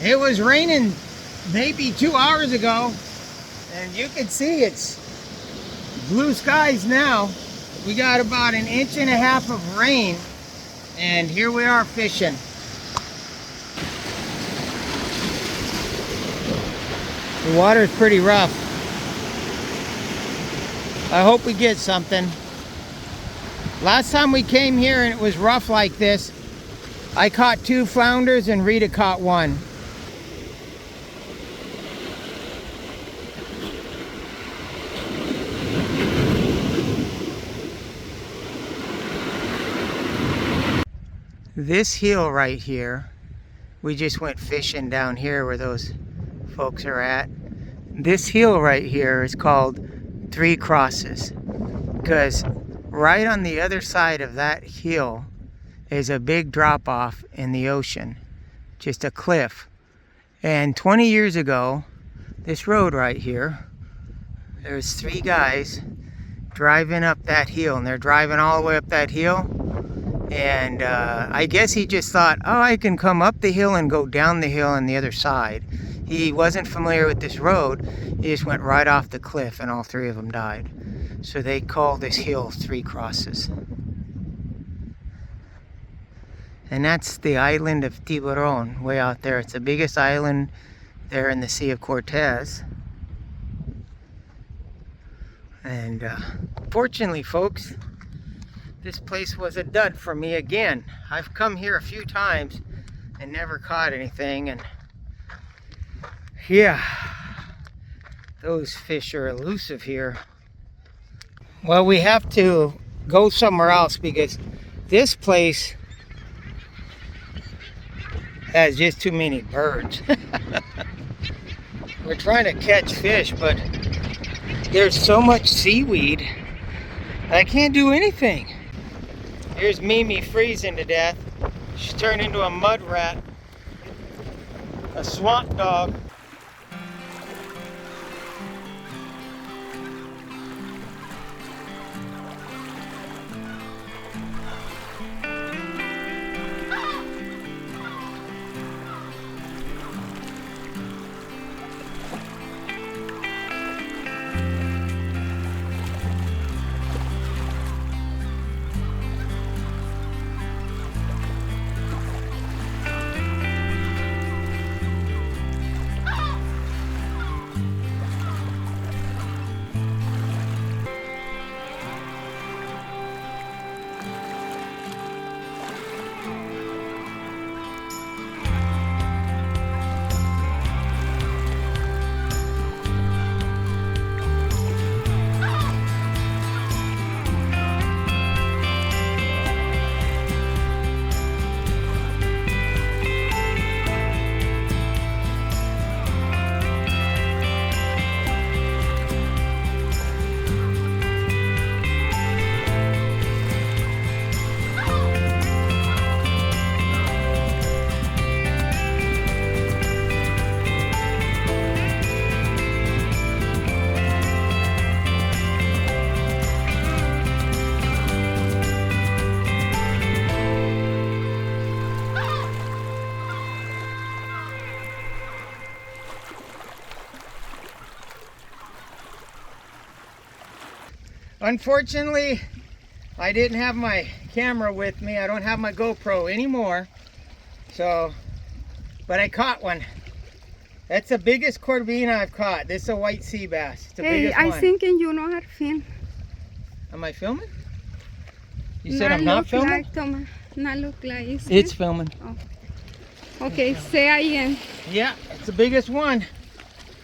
It was raining maybe 2 hours ago, and you can see it's blue skies now. We got about 1.5 inches of rain, and here we are fishing. The water's pretty rough. I hope we get something. Last time we came here and it was rough like this, I caught 2 flounders and Rita caught 1. This hill right here, we just went fishing down here where those folks are at. This hill right here is called 3 Crosses, because right on the other side of that hill is a big drop off in the ocean, just a cliff. And 20 years ago, this road right here, there's 3 guys driving up that hill, and they're driving all the way up that hill. And I guess he just thought, oh, I can come up the hill and go down the hill on the other side. He wasn't familiar with this road. He just went right off the cliff, and all 3 of them died. So they call this hill 3 Crosses. And that's the island of Tiburon, way out there. It's the biggest island there in the Sea of Cortez. And fortunately, folks, this place was a dud for me again. I've come here a few times and never caught anything, and yeah, those fish are elusive here. Well, we have to go somewhere else because this place has just too many birds. We're trying to catch fish, but there's so much seaweed, I can't do anything. Here's Mimi freezing to death. She's turned into a mud rat, a swamp dog. Unfortunately, I didn't have my camera with me. I don't have my GoPro anymore. So, but I caught one. That's the biggest corvina I've caught. This is a white sea bass. It's the biggest one. I think you know how to film. Am I filming? You said I'm not filming? Like, Toma. Not look like it's filming. Oh. Okay, say again. Yeah, it's the biggest one.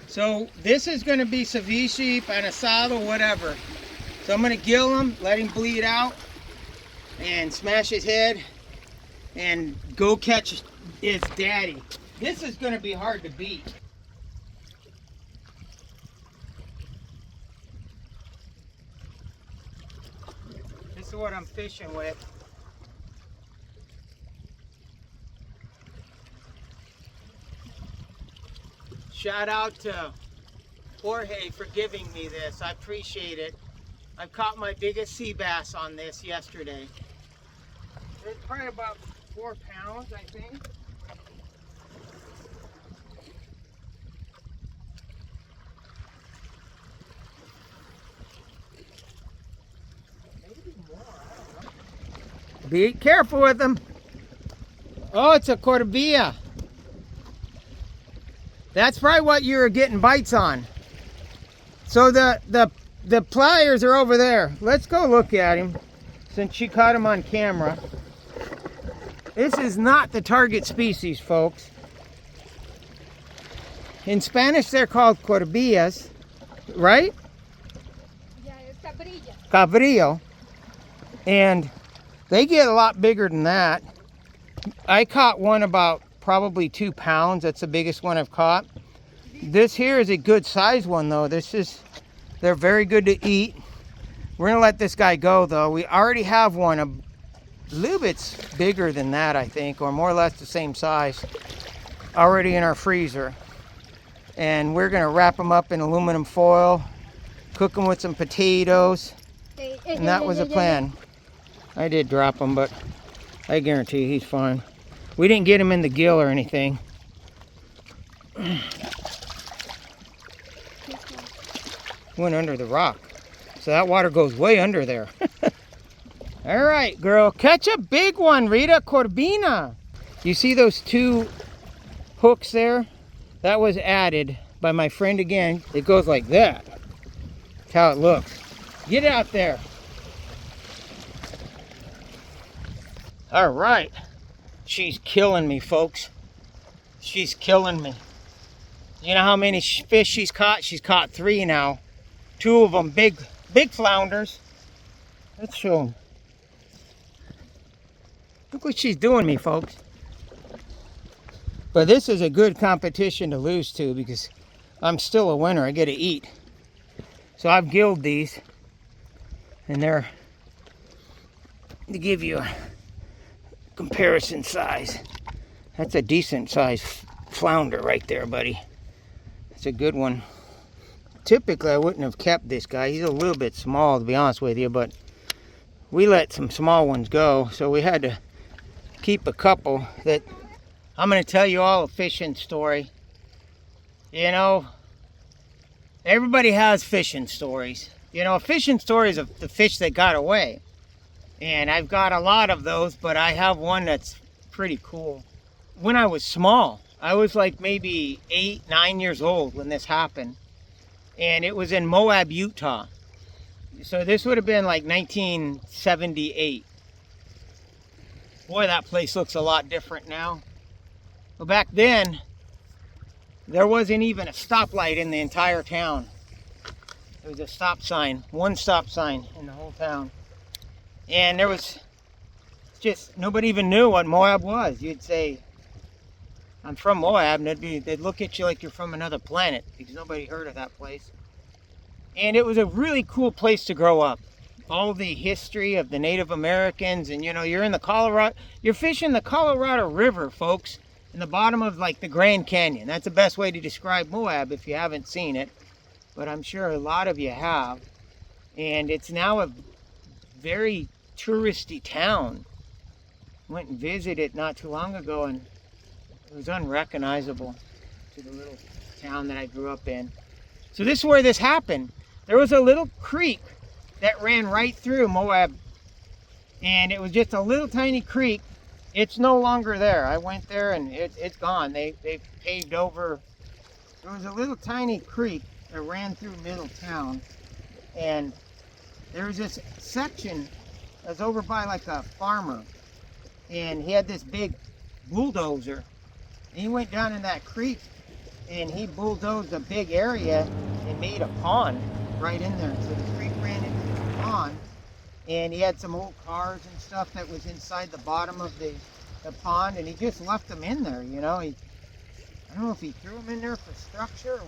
So this is going to be ceviche, pan asado, whatever. So I'm going to gill him, let him bleed out, and smash his head, and go catch his daddy. This is going to be hard to beat. This is what I'm fishing with. Shout out to Jorge for giving me this. I appreciate it. I caught my biggest sea bass on this yesterday. It's probably about 4 pounds, I think. Be careful with them. Oh, it's a cordobilla. That's probably what you were getting bites on. So the pliers are over there. Let's go look at him since she caught him on camera. This is not the target species, folks. In Spanish, they're called corbillas, right? Yeah, it's cabrilla. Cabrillo. And they get a lot bigger than that. I caught one about probably 2 pounds. That's the biggest one I've caught. This here is a good size one though. They're very good to eat. We're gonna let this guy go though. We already have one a little bit bigger than that, I think, or more or less the same size, already in our freezer. And we're gonna wrap them up in aluminum foil, cook them with some potatoes, and that was the plan. I did drop him, but I guarantee he's fine. We didn't get him in the gill or anything. Went under the rock. So that water goes way under there. All right, girl. Catch a big one, Rita. Corbina. You see those 2 hooks there? That was added by my friend again. It goes like that. That's how it looks. Get out there. All right. She's killing me, folks. She's killing me. You know how many fish she's caught? She's caught 3 now. 2 of them big flounders. Let's show them. Look what she's doing me, folks. But this is a good competition to lose to because I'm still a winner. I get to eat. So I've gilled these. And they're, to give you a comparison size, that's a decent size flounder right there, buddy. It's a good one. Typically I wouldn't have kept this guy. He's a little bit small, to be honest with you, but we let some small ones go, so we had to keep a couple. That I'm going to tell you all a fishing story. You know, everybody has fishing stories. You know, a fishing story is of the fish that got away. And I've got a lot of those, but I have one that's pretty cool. When I was small, I was like maybe 8, 9 years old when this happened. And it was in Moab, Utah. So this would have been like 1978. Boy, that place looks a lot different now. But back then, there wasn't even a stoplight in the entire town. There was a stop sign, one stop sign in the whole town. And there was just, nobody even knew what Moab was. You'd say, I'm from Moab, and they'd look at you like you're from another planet because nobody heard of that place. And it was a really cool place to grow up. All the history of the Native Americans, and you know, you're in the Colorado, you're fishing the Colorado River, folks, in the bottom of like the Grand Canyon. That's the best way to describe Moab if you haven't seen it, but I'm sure a lot of you have. And it's now a very touristy town. Went and visited not too long ago, and it was unrecognizable to the little town that I grew up in. So this is where this happened. There was a little creek that ran right through Moab, and it was just a little tiny creek. It's no longer there. I went there and it's gone. They paved over. There was a little tiny creek that ran through middle town, and there was this section that was over by like a farmer, and he had this big bulldozer. And he went down in that creek and he bulldozed a big area and made a pond right in there. So the creek ran into the pond, and he had some old cars and stuff that was inside the bottom of the pond, and he just left them in there, you know. I don't know if he threw them in there for structure or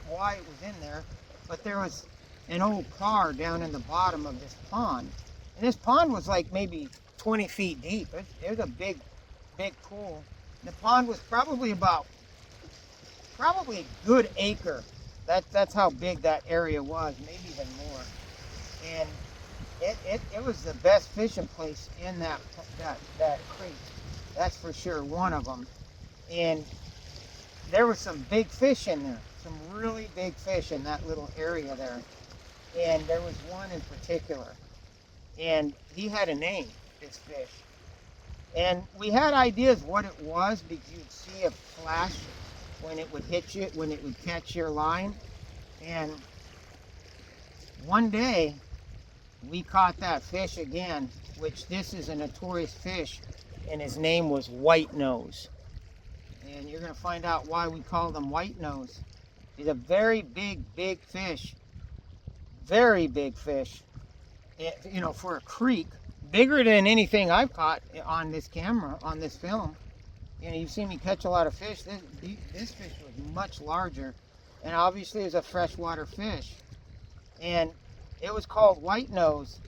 why it was in there, but there was an old car down in the bottom of this pond. And this pond was like maybe 20 feet deep. It was a big pool. The pond was probably a good acre. That's how big that area was, maybe even more. And it was the best fishing place in that creek. That's for sure, one of them. And there was some big fish in there, some really big fish in that little area there. And there was one in particular. And he had a name, this fish. And we had ideas what it was because you'd see a flash when it would hit you, when it would catch your line. And one day we caught that fish again, which this is a notorious fish, and his name was WhiteNose. And you're going to find out why we call them WhiteNose. He's a very big fish. Very big fish. You know, for a creek, bigger than anything I've caught on this camera, on this film. You know, you've seen me catch a lot of fish. This fish was much larger, and obviously is a freshwater fish. And it was called WhiteNose,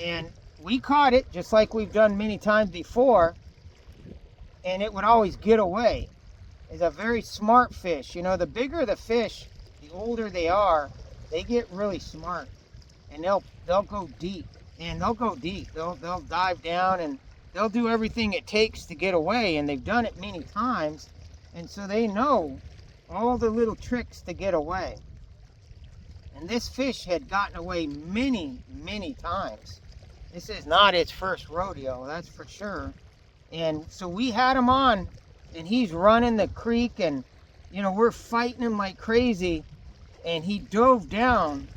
and we caught it just like we've done many times before, and it would always get away. It's a very smart fish. You know, the bigger the fish, the older they are, they get really smart, and they'll go deep, and they'll go deep. They'll dive down, and they'll do everything it takes to get away, and they've done it many times, and so they know all the little tricks to get away. And this fish had gotten away many times. This is not its first rodeo, that's for sure. And so we had him on, and he's running the creek, and you know, we're fighting him like crazy, and he dove down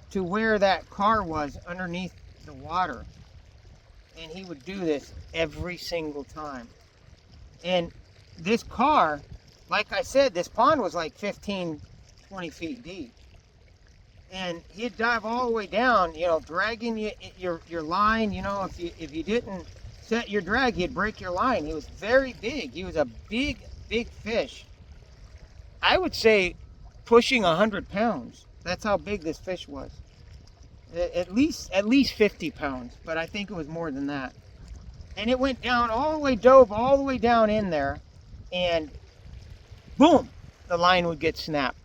to where that car was underneath the water. And he would do this every single time. And this car, like I said, this pond was like 15, 20 feet deep. And he'd dive all the way down, you know, dragging your line. You know, if you didn't set your drag, he'd break your line. He was very big. He was a big fish. I would say pushing 100 pounds. That's how big this fish was. At least 50 pounds, but I think it was more than that. And it went down all the way, dove all the way down in there, and boom, the line would get snapped.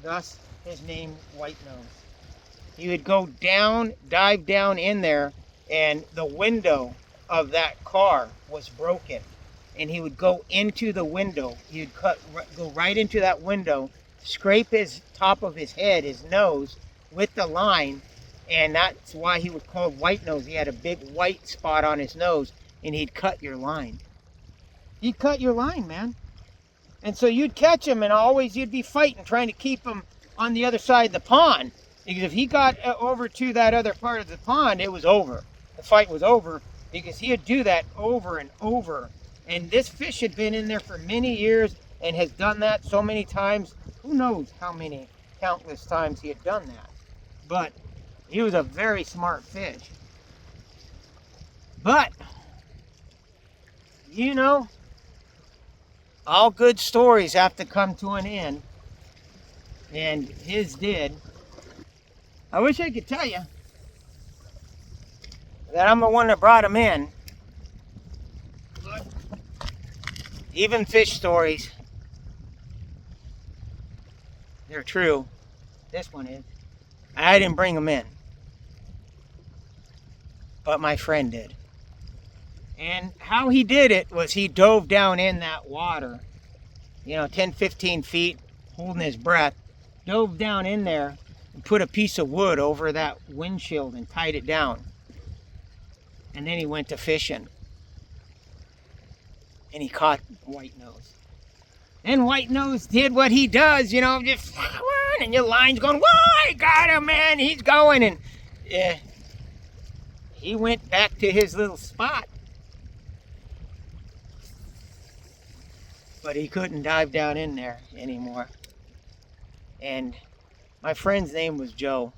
Thus his name, WhiteNose. He would go down, dive down in there, and the window of that car was broken. And he would go into the window. He would go right into that window, scrape his top of his head, his nose, with the line, and that's why he was called WhiteNose. He had a big white spot on his nose, and he'd cut your line. He'd cut your line, man. And so you'd catch him, and always you'd be fighting, trying to keep him on the other side of the pond. Because if he got over to that other part of the pond, it was over. The fight was over, because he'd do that over and over. And this fish had been in there for many years and has done that so many times. Who knows how many countless times he had done that. But he was a very smart fish. But, you know, all good stories have to come to an end. And his did. I wish I could tell you that I'm the one that brought him in. But even fish stories, they're true. This one is. I didn't bring him in, but my friend did. And how he did it was he dove down in that water, you know, 10, 15 feet, holding his breath, dove down in there and put a piece of wood over that windshield and tied it down. And then he went to fishing. And he caught WhiteNose. And WhiteNose did what he does, you know, just, and your line's going, whoa, I got him, man, he's going. And he went back to his little spot. But he couldn't dive down in there anymore. And my friend's name was Joe.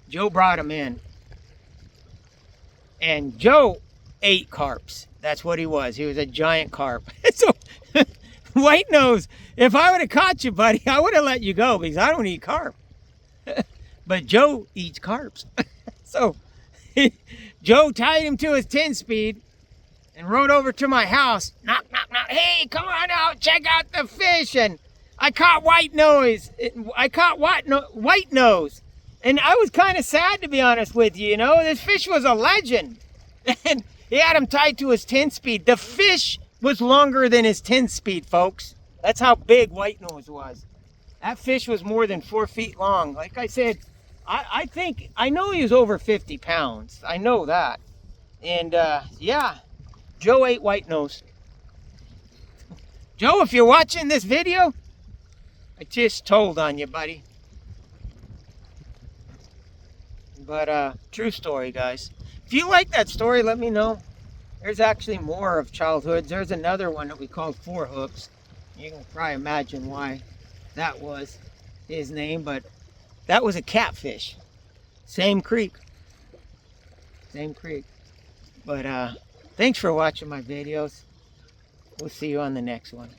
Joe brought him in. And Joe ate carps. That's what he was. He was a giant carp. So, WhiteNose, if I would have caught you, buddy, I would have let you go because I don't eat carp. But Joe eats carps. So, Joe tied him to his 10-speed and rode over to my house. Knock, knock, knock. Hey, come on out. Check out the fish. And I caught WhiteNose. WhiteNose. And I was kind of sad, to be honest with you. You know, this fish was a legend. And he had him tied to his 10-speed. The fish was longer than his 10-speed, folks. That's how big WhiteNose was. That fish was more than 4 feet long. Like I said, I know he was over 50 pounds. I know that. And yeah, Joe ate WhiteNose. Joe, if you're watching this video, I just told on you, buddy. But true story, guys. If you like that story, let me know. There's actually more of childhoods. There's another one that we called Four Hooks. You can probably imagine why that was his name, but that was a catfish. Same creek. Same creek. But thanks for watching my videos. We'll see you on the next one.